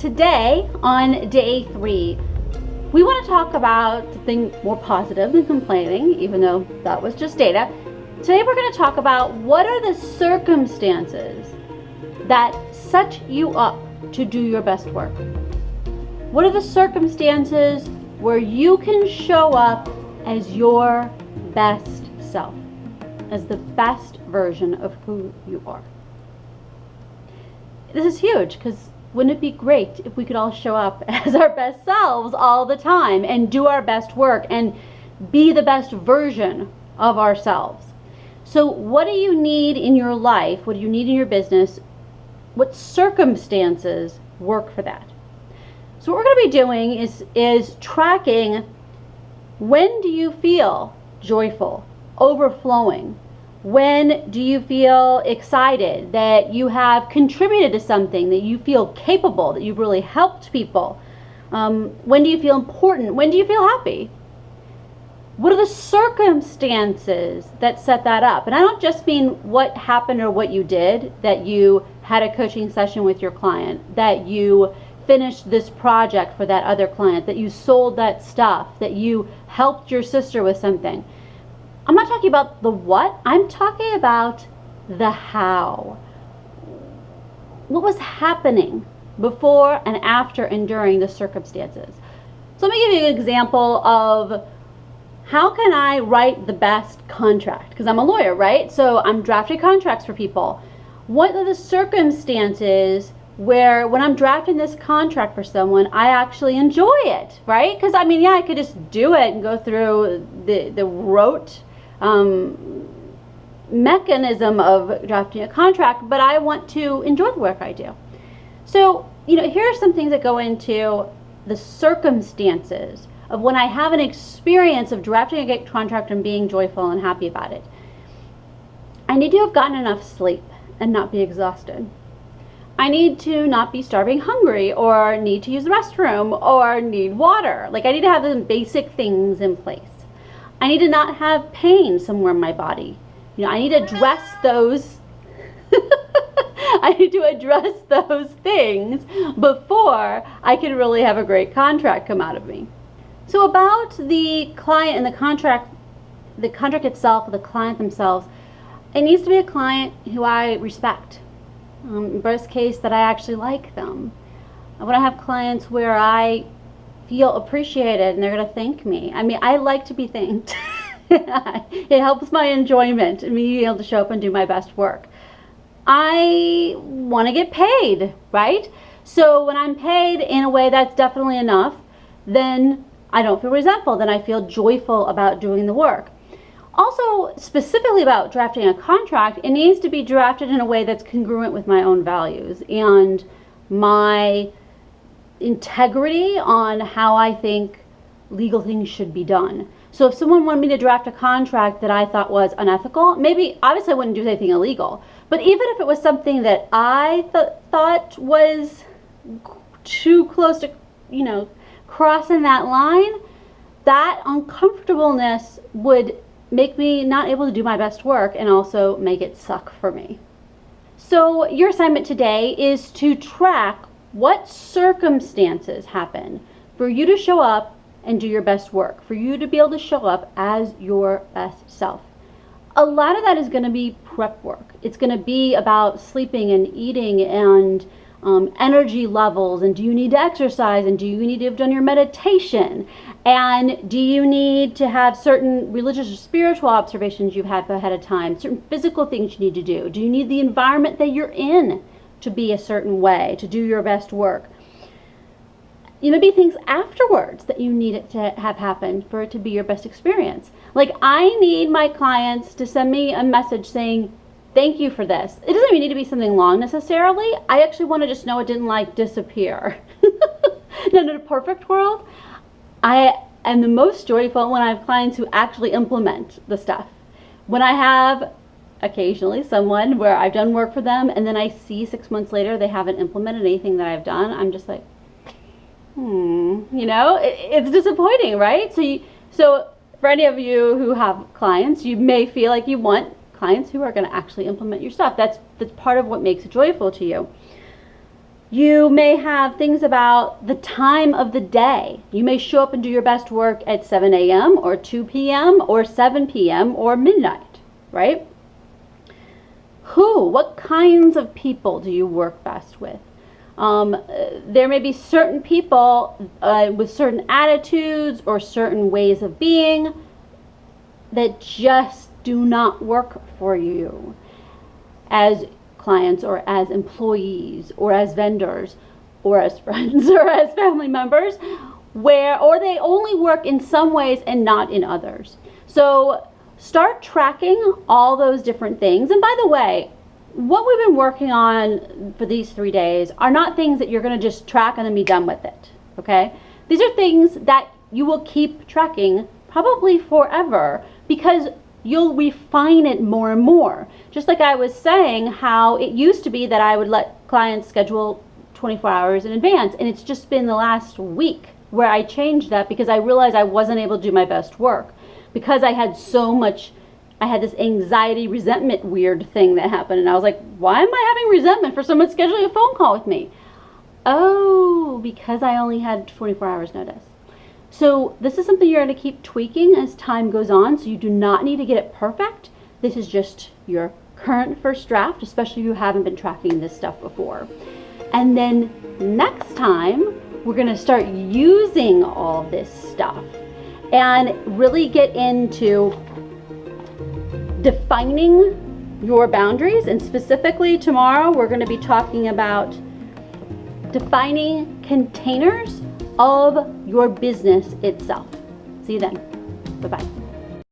today on day 3, we want to talk about something more positive than complaining, even though that was just data. Today we're going to talk about what are the circumstances that set you up to do your best work. What are the circumstances where you can show up as your best self, as the best version of who you are? This is huge because wouldn't it be great if we could all show up as our best selves all the time and do our best work and be the best version of ourselves? So what do you need in your life? What do you need in your business? What circumstances work for that? So what we're going to be doing is tracking, when do you feel joyful, overflowing? When do you feel excited that you have contributed to something, that you feel capable, that you've really helped people? When do you feel important? When do you feel happy? What are the circumstances that set that up? And I don't just mean what happened or what you did, that you had a coaching session with your client, that you finished this project for that other client, that you sold that stuff, that you helped your sister with something. I'm not talking about the what, I'm talking about the how. What was happening before and after and during the circumstances? So let me give you an example of how can I write the best contract? Because I'm a lawyer, right? So I'm drafting contracts for people. What are the circumstances where when I'm drafting this contract for someone, I actually enjoy it, right? Because I mean, yeah, I could just do it and go through the rote mechanism of drafting a contract, but I want to enjoy the work I do. So, here are some things that go into the circumstances of when I have an experience of drafting a contract and being joyful and happy about it. I need to have gotten enough sleep and not be exhausted. I need to not be starving hungry or need to use the restroom or need water. Like, I need to have the basic things in place. I need to not have pain somewhere in my body. I need to address those I need to address those things before I can really have a great contract come out of me. So about the client and the contract itself, the client themselves, it needs to be a client who I respect. In worst case, that I actually like them. I want to have clients where I feel appreciated and they're going to thank me. I mean, I like to be thanked. It helps my enjoyment and me being able to show up and do my best work. I want to get paid, right? So when I'm paid in a way that's definitely enough, then I don't feel resentful, then I feel joyful about doing the work. Also, specifically about drafting a contract, it needs to be drafted in a way that's congruent with my own values and my integrity on how I think legal things should be done. So if someone wanted me to draft a contract that I thought was unethical, maybe, obviously I wouldn't do anything illegal, but even if it was something that I thought was too close to, crossing that line, that uncomfortableness would make me not able to do my best work and also make it suck for me. So your assignment today is to track what circumstances happen for you to show up and do your best work, for you to be able to show up as your best self. A lot of that is going to be prep work. It's going to be about sleeping and eating and energy levels, and do you need to exercise, and do you need to have done your meditation, and do you need to have certain religious or spiritual observations you've had ahead of time, certain physical things you need to do. Do you need the environment that you're in to be a certain way, to do your best work? Maybe things afterwards that you need it to have happen for it to be your best experience. Like, I need my clients to send me a message saying, thank you for this. It doesn't even need to be something long necessarily. I actually want to just know it didn't disappear. Now, in a perfect world, I am the most joyful when I have clients who actually implement the stuff. When I have occasionally someone where I've done work for them and then I see 6 months later they haven't implemented anything that I've done, I'm just like, it's disappointing, right? So for any of you who have clients, you may feel like you want clients who are going to actually implement your stuff. That's part of what makes it joyful to you. You may have things about the time of the day. You may show up and do your best work at 7 a.m. or 2 p.m. or 7 p.m. or midnight, right? What kinds of people do you work best with? There may be certain people with certain attitudes or certain ways of being that just do not work for you as clients or as employees or as vendors or as friends or as family members, or they only work in some ways and not in others. So start tracking all those different things. And by the way, what we've been working on for these 3 days are not things that you're going to just track and then be done with it, okay? These are things that you will keep tracking probably forever, because you'll refine it more and more. Just like I was saying, how it used to be that I would let clients schedule 24 hours in advance, and it's just been the last week where I changed that because I realized I wasn't able to do my best work because I had this anxiety, resentment, weird thing that happened, and I was like, why am I having resentment for someone scheduling a phone call with me? Oh, because I only had 24 hours notice. So this is something you're going to keep tweaking as time goes on, so you do not need to get it perfect. This is just your current first draft, especially if you haven't been tracking this stuff before. And then next time, we're going to start using all this stuff and really get into defining your boundaries. And specifically tomorrow, we're going to be talking about defining containers of your business itself. See you then. Bye-bye.